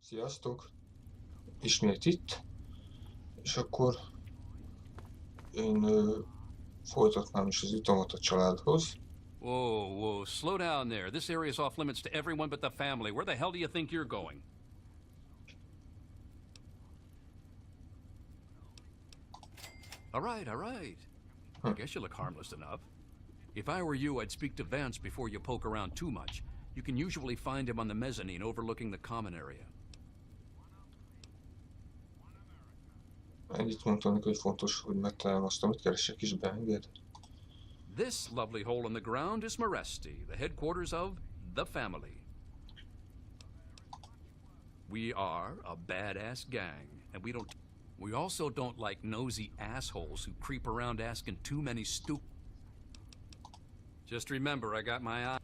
Sziasztok! Ismét itt, és akkor én folytatnám is az utamat a családhoz. Whoa, whoa, slow down there. This area is off limits to everyone but the family. Where the hell do you think you're going? All right, all right. I guess you look harmless enough. If I were you, I'd speak to Vance before you poke around too much. You can usually find him on the mezzanine overlooking the common area. Ennyit mondtam neki, hogy fontos, hogy megtalálom azt, amit keresek, és beenged. This lovely hole in the ground is Meresti, the headquarters of the family. We are a badass gang, and we also don't like nosy assholes who creep around asking too many stupid. Just remember, I got my eye.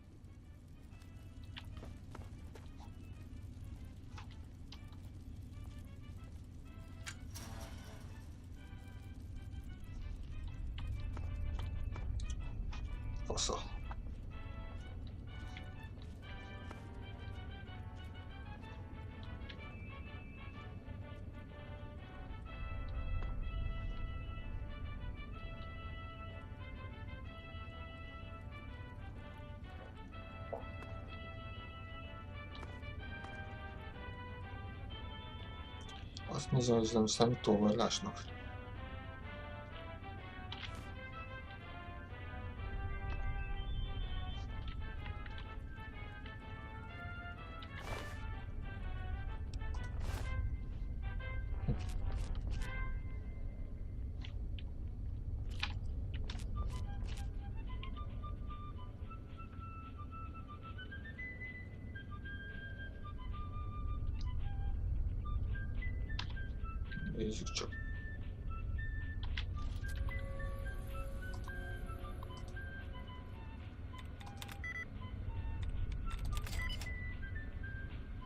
Fasza. Azt nézem, hogy ez nem számít tolvajlásnak. Nézzük csak.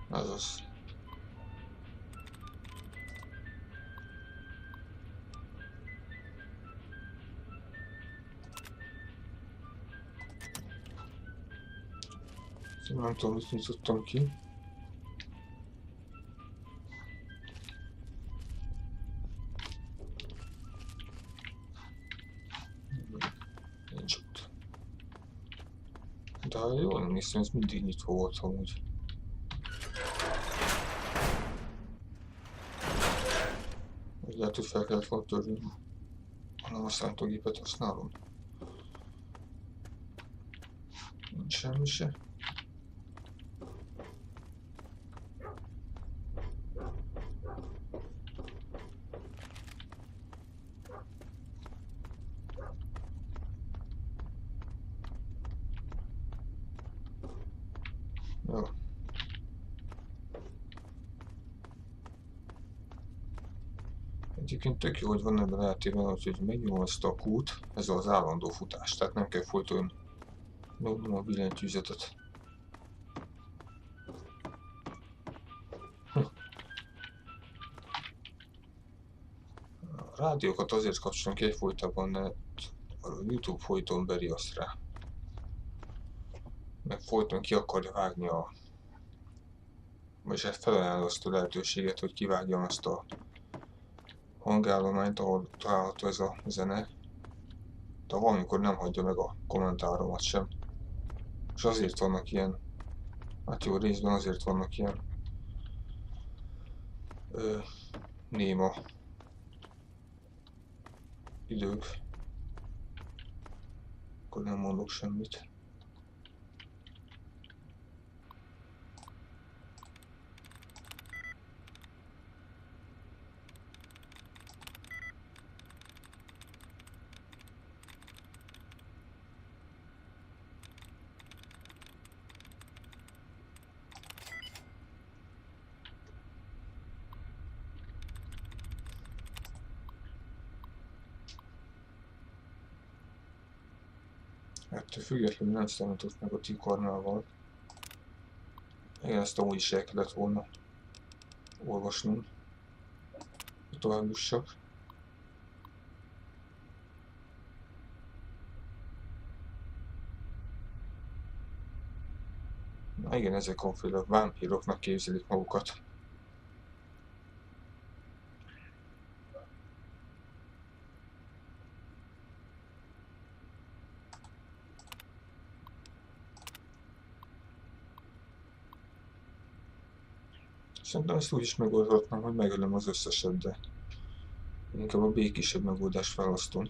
Azaz. Nem tudom, mit nyitottam ki. Nincs ott. De ha jól emlékszem, ez mindig nyitva volt amúgy. Úgy lehet, hogy fel kellett volna törni, hanem a számítógépet használom. Nincs semmi se. Jó. Egyébként tök jó, hogy van ebben a játékban, hogy megnyomom ezt a Q-t, ez az állandó futás, tehát nem kell folyton nyomnom a billentyűzetet. A rádiókat azért kapcsolom ki egyfolytában, mert a YouTube folyton beriaszt rá. Meg folyton ki akarja vágni vagyis felajánlja azt a lehetőséget, hogy kivágjam azt a hangállományt, ahol található ez a zene, de valamikor nem hagyja meg a kommentáromat sem. És azért vannak ilyen, hát jó részben azért vannak ilyen néma idők. Akkor nem mondok semmit. Ettől függetlenül nem számított meg a tikarnával. Igen, ezt amúgy is el kellett volna olvasnom, hogy tovább jussak. Na igen, ezek a vámpíroknak képzelik magukat. Szerintem ezt úgy is megoldhatnám, hogy megölöm az összeset, de inkább a békésebb megoldást választom.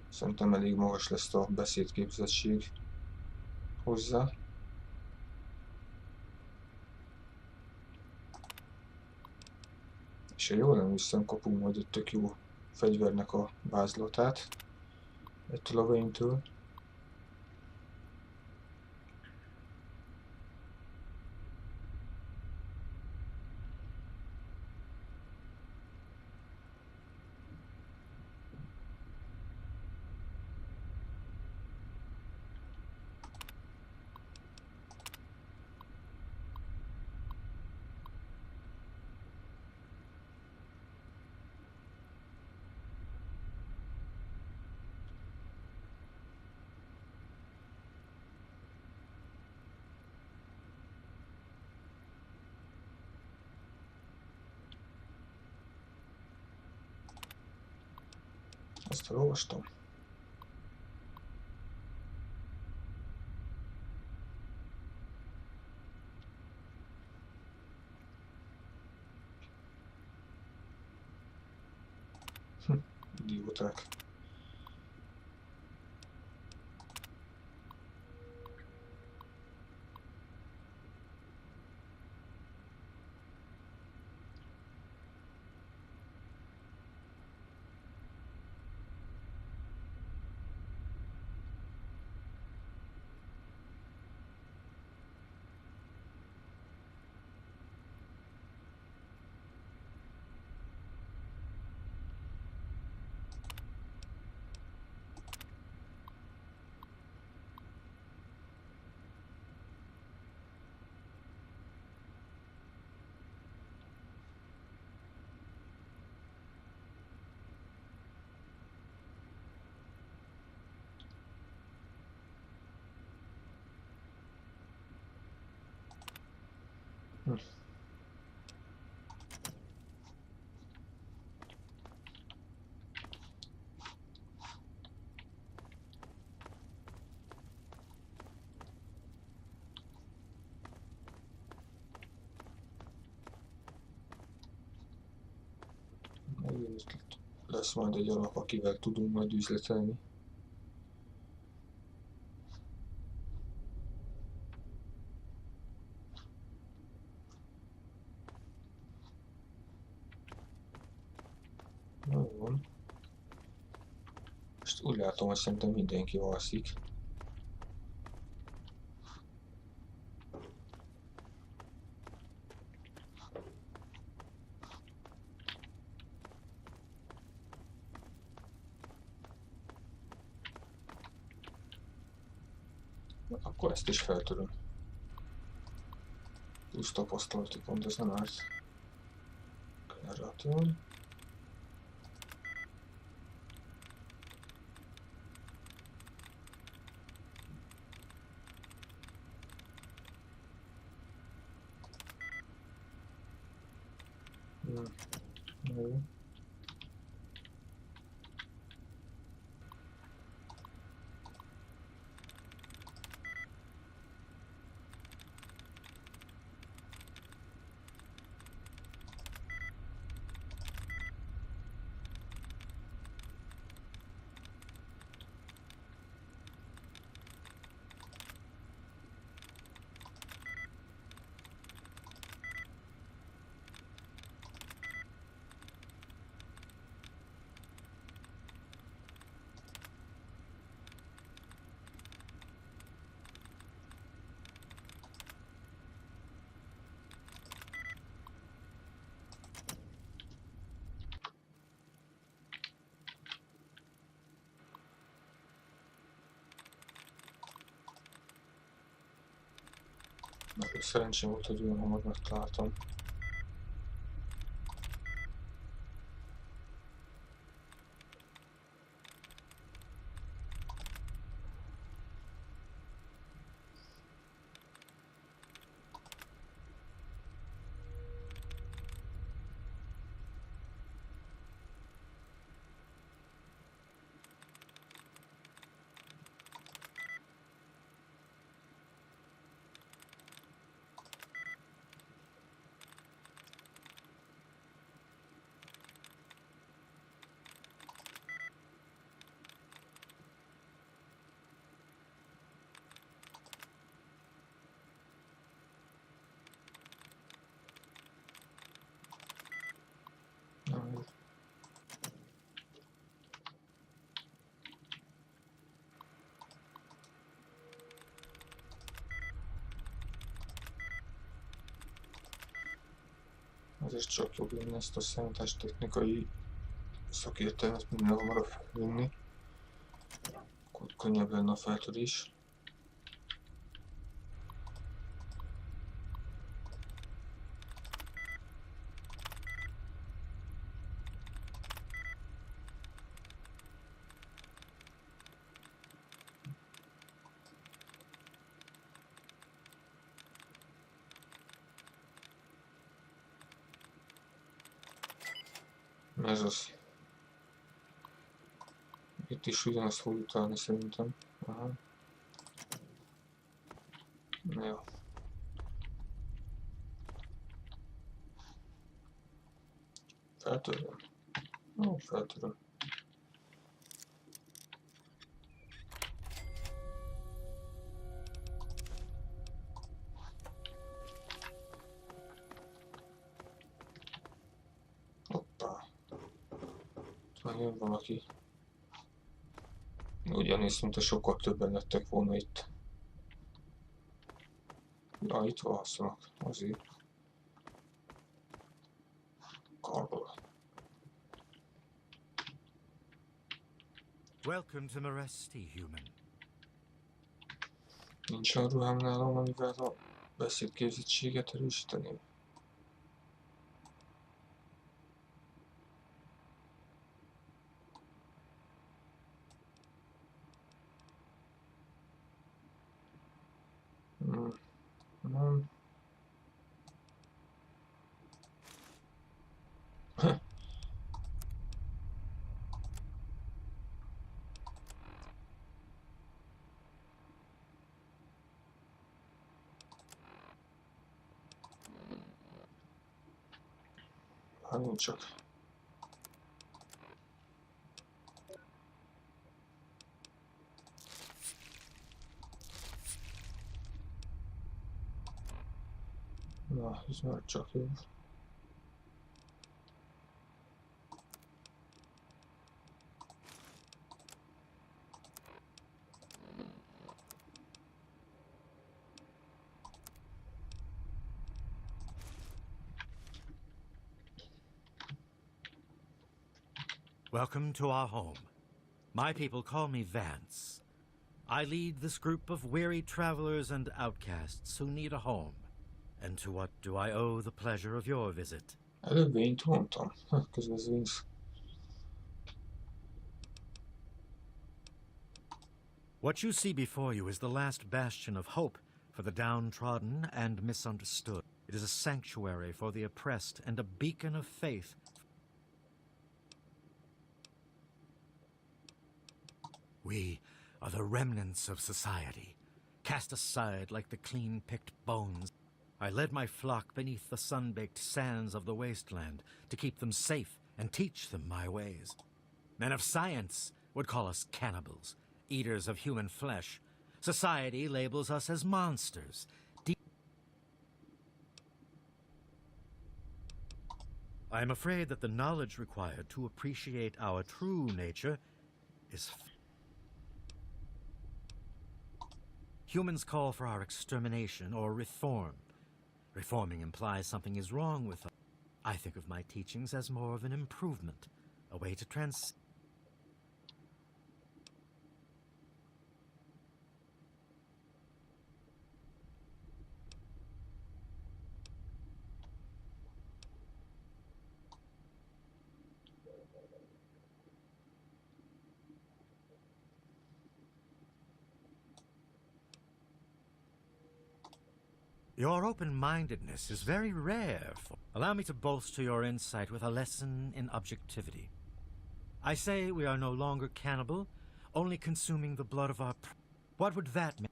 Szerintem elég magas lesz a beszédképzettség hozzá. És ha jól emlékszem, kapunk majd egy tök jó fegyvernek a vázlatát ettől a vénytől. Ezt felolvastam. Idióták. Lesz majd egy alap, akivel tudunk majd üzletelni. Nagyon van. Most úgy látom, hogy szerintem mindenki alszik. Akkor ezt is feltöröm. Plusz tapasztalati pont, ez nem árt. Generátor. Jó. Szerencsém volt, hogy olyan hamar megtaláltam. Ezért csak jobb lenne ezt a számítástechnikai szakértelmet minél hamarabb felvinni. Akkor könnyebb lenne a feltörés. Ez az. Itt is ugyanazt fog utalni szerintem. Aha. Na jó. Feltöröm. Ó, feltöröm. Hoppá. Talán jön valaki. Ugyanis szinte sokkal többen lettek volna itt. Ja, itt valószínűleg azért. Karból. Welcome to Meresti, human. Nincs olyan ruhám nálam, amivel a beszédképzettséget erősíteném. Nem. Hát nincs csak. Na, ez már csak jó. Welcome to our home. My people call me Vance. I lead this group of weary travelers and outcasts who need a home. And to what do I owe the pleasure of your visit? Előbb vényt mondtam. Közvezvényt. What you see before you is the last bastion of hope for the downtrodden and misunderstood. It is a sanctuary for the oppressed and a beacon of faith. We are the remnants of society, cast aside like the clean-picked bones. I led my flock beneath the sun-baked sands of the wasteland to keep them safe and teach them my ways. Men of science would call us cannibals, eaters of human flesh. Society labels us as monsters. I am afraid that the knowledge required to appreciate our true nature is humans call for our extermination or reform. Reforming implies something is wrong with us. I think of my teachings as more of an improvement, a way to Your open-mindedness is very rare. Allow me to bolster your insight with a lesson in objectivity. I say we are no longer cannibal, only consuming the blood of our... What would that mean?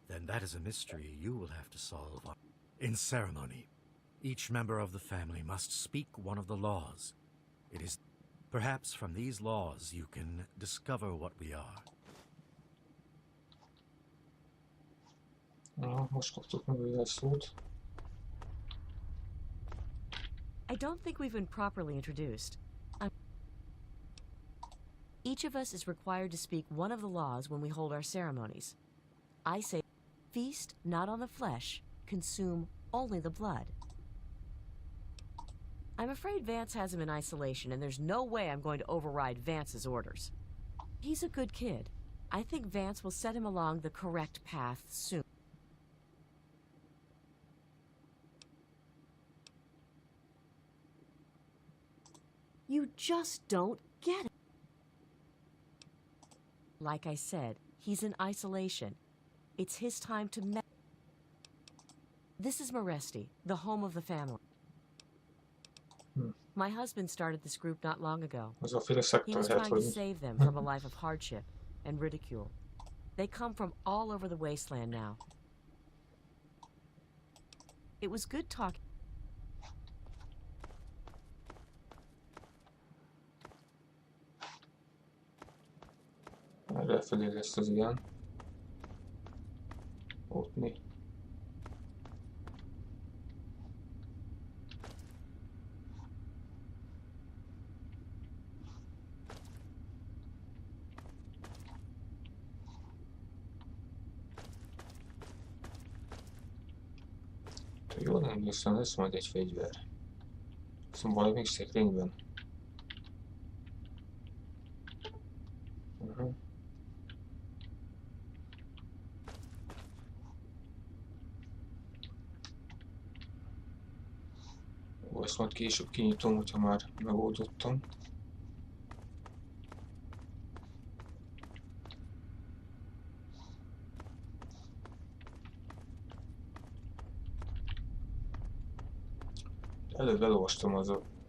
Then that is a mystery you will have to solve. In ceremony, each member of the family must speak one of the laws. It is perhaps from these laws you can discover what we are. Most kaptuk meg a jelszót. I don't think we've been properly introduced. Each of us is required to speak one of the laws when we hold our ceremonies. I say Feast not on the flesh, consume only the blood. I'm afraid Vance has him in isolation, and there's no way I'm going to override Vance's orders. He's a good kid. I think Vance will set him along the correct path soon. You just don't get it. Like I said, he's in isolation. It's his time to This is Moresti, the home of the family. My husband started this group not long ago. He was trying to save them from a life of hardship and ridicule. They come from all over the wasteland now. It was good talking. Lefelé lesz az ilyen. Ott mi? Jól emlékszem, lesz majd egy fegyver. Szóval valami szekrényben. Ezt majd később kinyitom, hogyha már megoldottam. Előbb elolvastam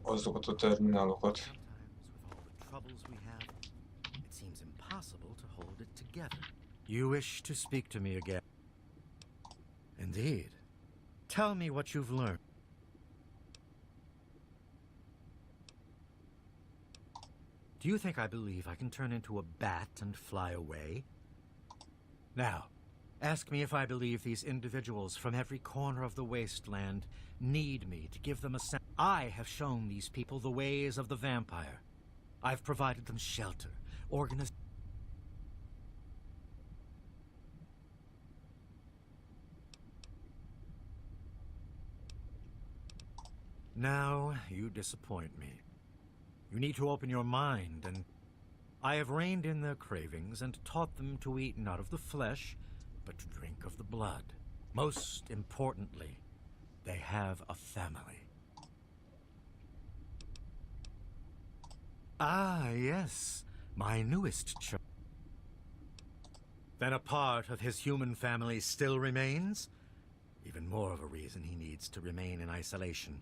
azokat a terminálokat. You wish to speak to me again? Indeed. Tell me what you've learned. Do you think I believe I can turn into a bat and fly away? Now, ask me if I believe these individuals from every corner of the wasteland need me to give them a sense. I have shown these people the ways of the vampire. I've provided them shelter, organization. Now, you disappoint me. You need to open your mind, and I have reined in their cravings and taught them to eat not of the flesh, but to drink of the blood. Most importantly, they have a family. Ah, yes, my newest child. Then a part of his human family still remains? Even more of a reason he needs to remain in isolation.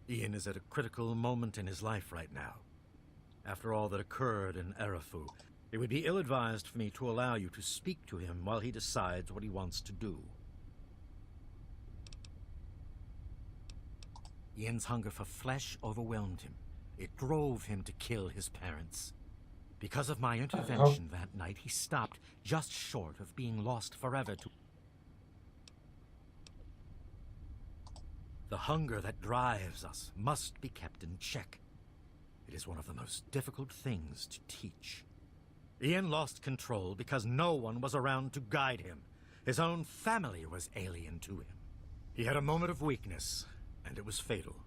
Ian is at a critical moment in his life right now. After all that occurred in Erafu, it would be ill-advised for me to allow you to speak to him while he decides what he wants to do. Ian's hunger for flesh overwhelmed him. It drove him to kill his parents. Because of my intervention that night, he stopped just short of being lost forever to... The hunger that drives us must be kept in check. It is one of the most difficult things to teach. Ian lost control because no one was around to guide him. His own family was alien to him. He had a moment of weakness, and it was fatal.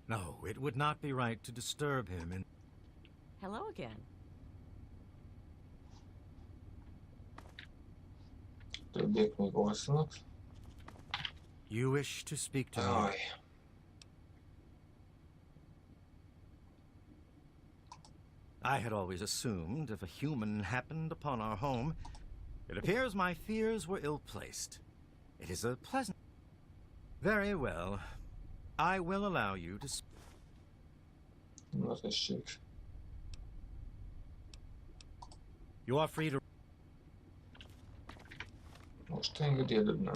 No, it would not be right to disturb him in... Hello again. You wish to speak to me? I had always assumed if a human happened upon our home, it appears my fears were ill-placed. It is a pleasant... Very well. I will allow you to speak. You are free to... Most engedi, előbb nem.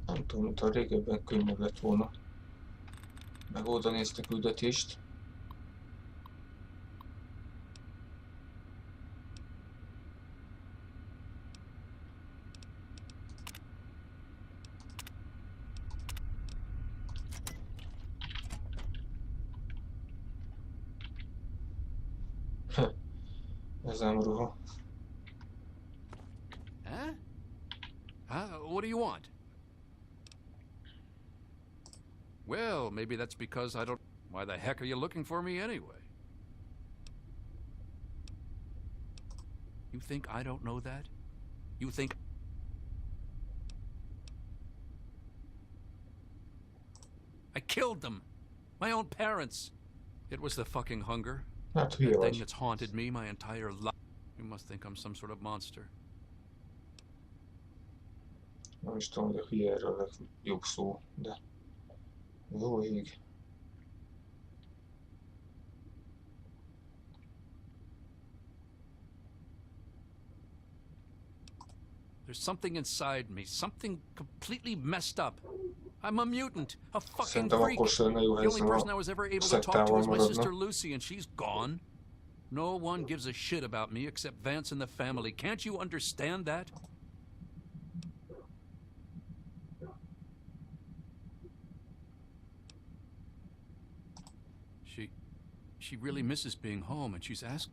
Nem tudom, mint a régebben könnyebb lett volna. Megoldani ezt a küldetést. Ez nem ruha. Huh? What do you want? Well, maybe that's because I don't... Why the heck are you looking for me anyway? You think I don't know that? You think... I killed them! My own parents! It was the fucking hunger. Hát The hülye thing vagy. that's haunted me my entire life. You must think I'm some sort of monster. Nem is tudom, hogy a hülye erről a legjobb szó, de... Jó ég. There's something inside me, something completely messed up. I'm a mutant, a fucking Szerintem freak. akkor se lenne jó, ha The only ezzel person I a was ever able to talk to szektával was my sister maradna. Lucy, and she's gone. No one gives a shit about me except Vance and the family. Can't you understand that? She really misses being home, and she's asked...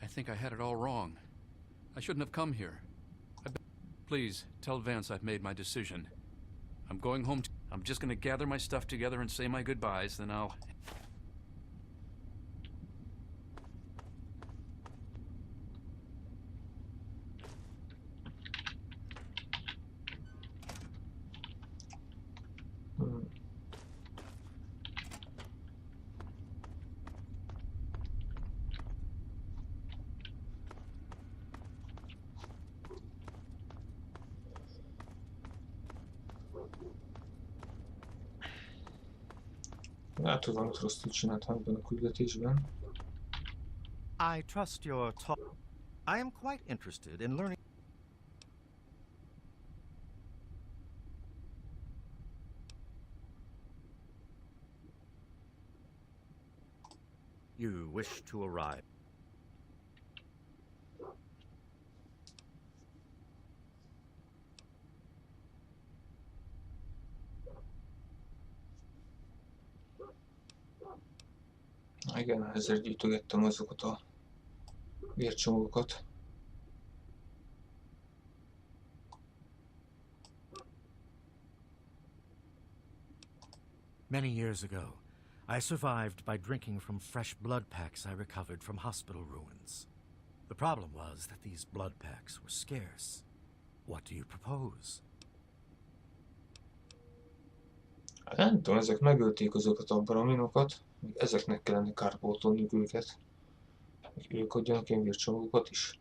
I think I had it all wrong. I shouldn't have come here. Please, tell Vance I've made my decision. I'm going home. I'm just gonna gather my stuff together and say my goodbyes, then I'll... Hát, hogy valamit rosszul csináltam ebben a küldetésben. I trust your talk. I am quite interested in learning. You wish to arrive. Igen, ezért gyűjtögettem azokat a vércsomagokat. Many years ago, I survived by drinking from fresh blood packs I recovered from hospital ruins. The problem was that these blood packs were scarce. What do you propose? Nem tudom, ezek megölték azokat a braminokat, még ezeknek kellene kárpótolniuk őket. Hogy ők adjanak ilyen vércsomagokat is.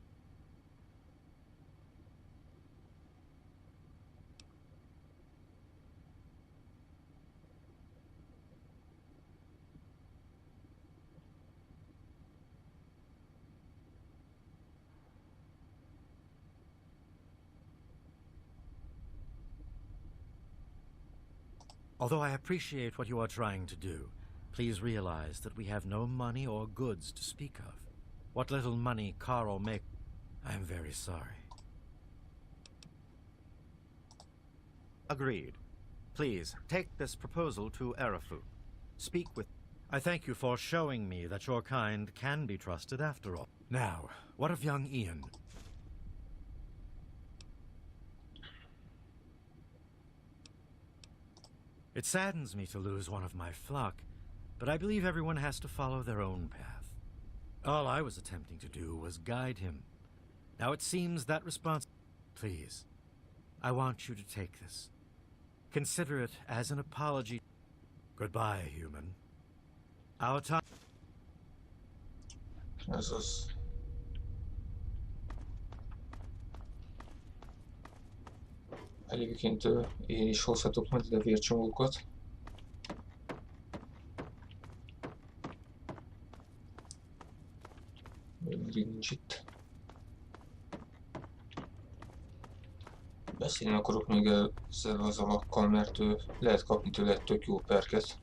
Although I appreciate what you are trying to do, please realize that we have no money or goods to speak of. What little money Carl make, I am very sorry. Agreed. Please, take this proposal to Arafu. Speak with... I thank you for showing me that your kind can be trusted after all. Now, what of young Ian? It saddens me to lose one of my flock, but I believe everyone has to follow their own path. All I was attempting to do was guide him. Now it seems that response... Please, I want you to take this. Consider it as an apology. Goodbye, human. Our time... Ez az. Egyébként én is hozhatok majd ide vércsomagokat. Még mindig nincs itt. Beszélni akarok még ezzel az alakkal, mert lehet kapni tőle egy tök jó perket.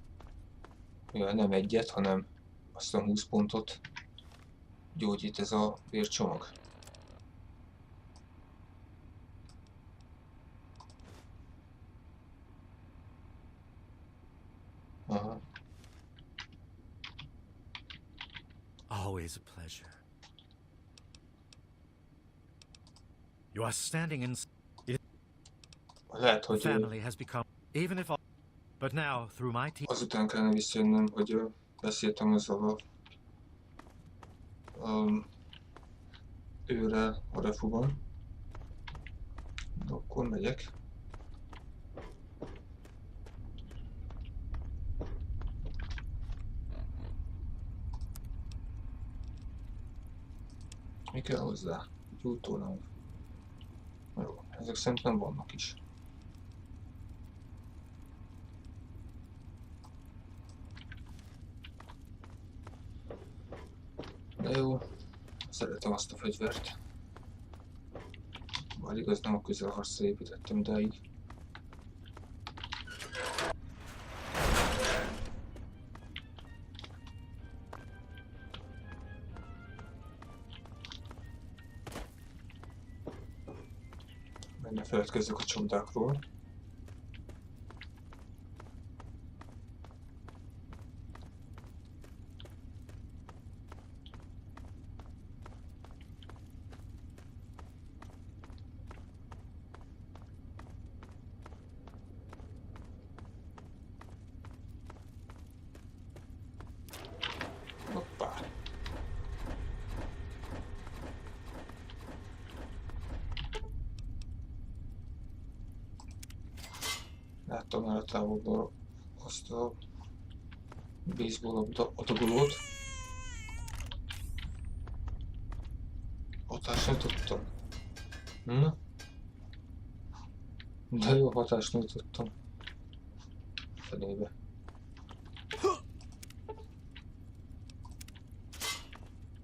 mivel nem egyet, hanem azt a 20 pontot gyógyít ez a vércsomag. Aha. Always a pleasure. You are standing in... Lehet, hogy Family has become... Even if all... But now, through my team... azután kellene visszajönnöm, hogy beszéltem azzal őrrel a refuban. De akkor megyek. Mi kell hozzá? Gyújtónál. Jó, ezek szerintem vannak is. De jó, szeretem azt a fegyvert. Bár igaz, nem a közelharcra építettem idáig. Ne feledkezzek a csapdákról. Hoppá. Láttam már a távolból azt a baseball adagolót. Hatást nem tudtam. De jó, hatást nem tudtam. Fenébe.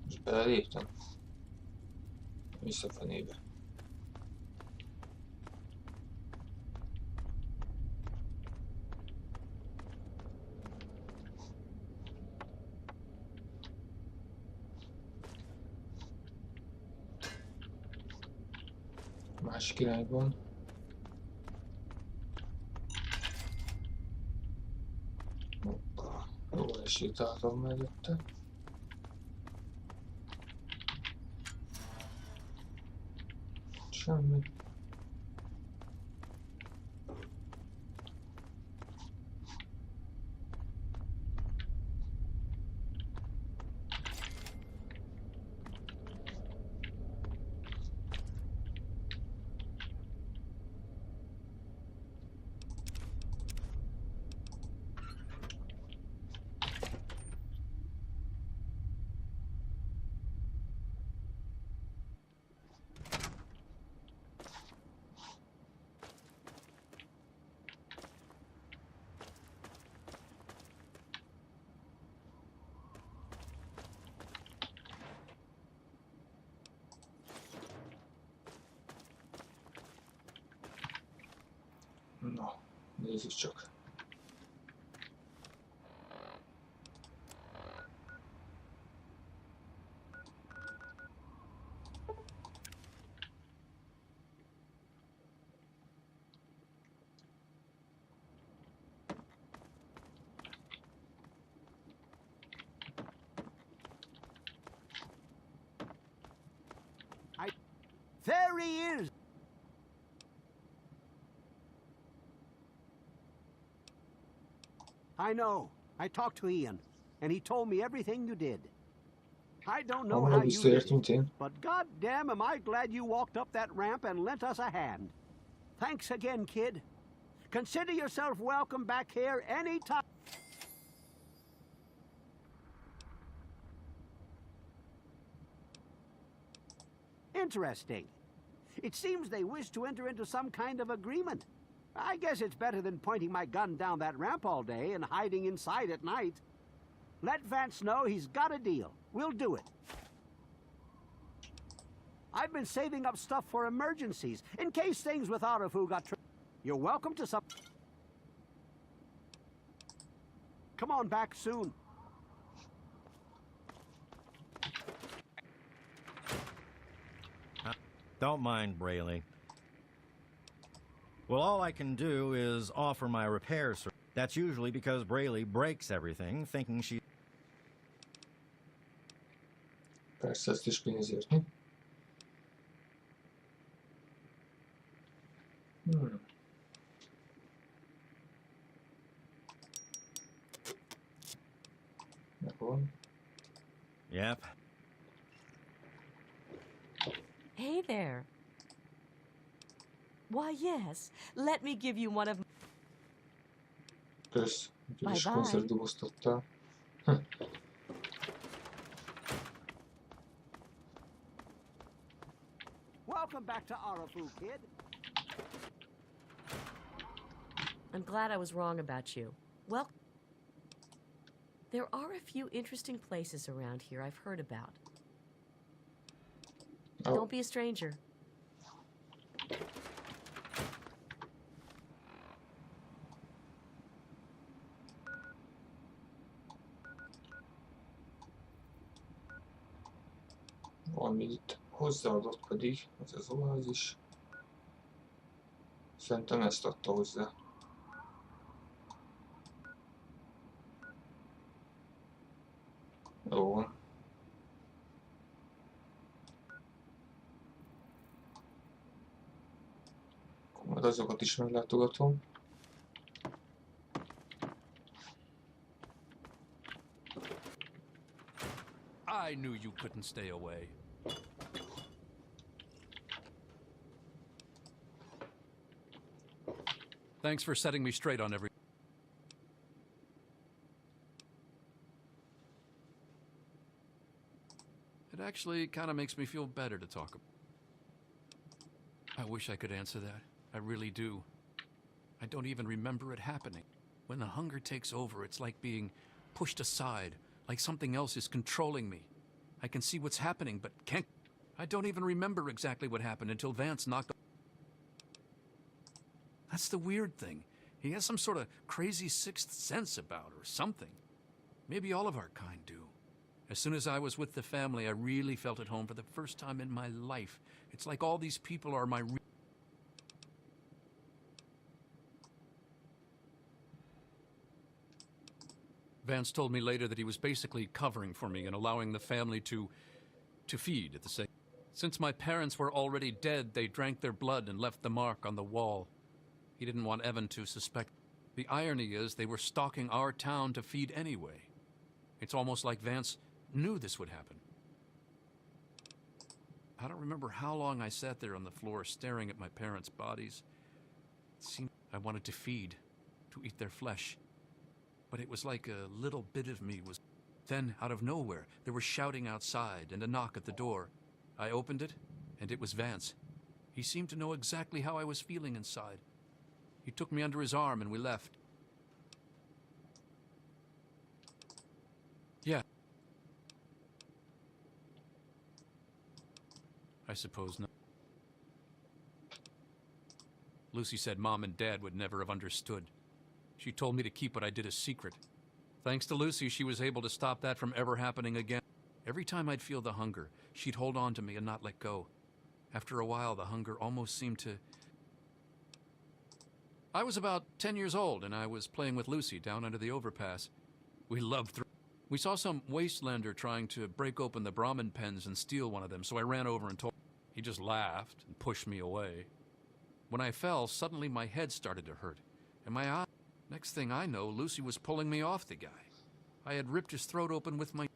És beleléptem. Vissza fenébe. Másik irányban. Hoppá, jól elsétáltam mellette. Semmi. Na, nézzük csak. There he is! I know. I talked to Ian, and he told me everything you did. I don't know how you did it, but goddamn am I glad you walked up that ramp and lent us a hand. Thanks again, kid. Consider yourself welcome back here any time. Interesting. It seems they wish to enter into some kind of agreement. I guess it's better than pointing my gun down that ramp all day and hiding inside at night. Let Vance know he's got a deal. We'll do it. I've been saving up stuff for emergencies, in case things with Arafu got... You're welcome to some... come on back soon. Don't mind Brayley. Well, all I can do is offer my repair service. That's usually because Brayley breaks everything, thinking she... Persze ezt is pénzért, mi? Megvan. Yep. Hey there. Why, yes. Let me give you one of... Kösz, úgyhogy is Bye-bye. koncertdoboztattál. Welcome back to Arafu, kid. I'm glad I was wrong about you. Well, there are a few interesting places around here I've heard about. Oh. Don't be a stranger. Amit hozzáadott pedig, az az oázis. Szerintem ezt adta hozzá. Jó van. Akkor majd azokat is meglátogatom. I knew you couldn't stay away. Thanks for setting me straight on every... It actually kind of makes me feel better to talk about. I wish I could answer that. I really do. I don't even remember it happening. When the hunger takes over, it's like being pushed aside, like something else is controlling me. I can see what's happening, but can't... I don't even remember exactly what happened until Vance knocked... That's the weird thing. He has some sort of crazy sixth sense about her, or something. Maybe all of our kind do. As soon as I was with the family, I really felt at home for the first time in my life. It's like all these people are my... Vance told me later that he was basically covering for me and allowing the family to feed at the same... Since my parents were already dead, they drank their blood and left the mark on the wall. He didn't want Evan to suspect. The irony is they were stalking our town to feed anyway. It's almost like Vance knew this would happen. I don't remember how long I sat there on the floor staring at my parents' bodies. It seemed I wanted to feed, to eat their flesh. But it was like a little bit of me was... Then, out of nowhere, there was shouting outside and a knock at the door. I opened it, and it was Vance. He seemed to know exactly how I was feeling inside. He took me under his arm and we left. Yeah. I suppose not. Lucy said Mom and Dad would never have understood. She told me to keep what I did a secret. Thanks to Lucy, she was able to stop that from ever happening again. Every time I'd feel the hunger, she'd hold on to me and not let go. After a while, the hunger almost seemed to... I was about 10 years old, and I was playing with Lucy down under the overpass. We loved... We saw some wastelander trying to break open the Brahmin pens and steal one of them, so I ran over and told... He just laughed and pushed me away. When I fell, suddenly my head started to hurt, and my eye... Next thing I know, Lucy was pulling me off the guy. I had ripped his throat open with my...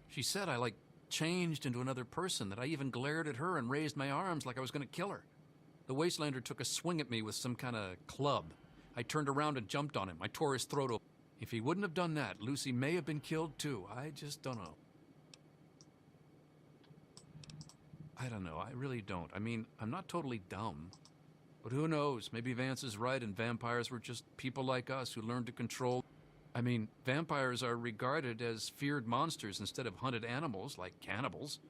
She said I, changed into another person, that I even glared at her and raised my arms like I was going to kill her. The wastelander took a swing at me with some kind of club. I turned around and jumped on him. I tore his throat open. If he wouldn't have done that, Lucy may have been killed too. I just don't know. I don't know. I really don't. I mean, I'm not totally dumb. But who knows? Maybe Vance is right and vampires were just people like us who learned to control... I mean, vampires are regarded as feared monsters instead of hunted animals like cannibals.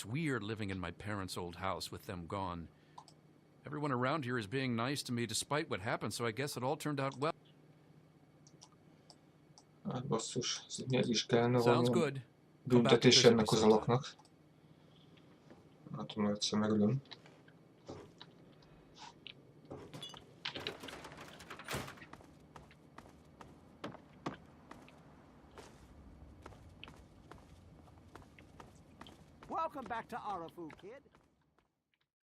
It's weird living in my parents' old house with them gone. Everyone around here is being nice to me despite what happened, so I guess it all turned out well. Hát basszus, ez így is kellene Sounds valami good. büntetés ennek az alaknak. Hát majd egyszer megölöm. Welcome back to Arafu, kid.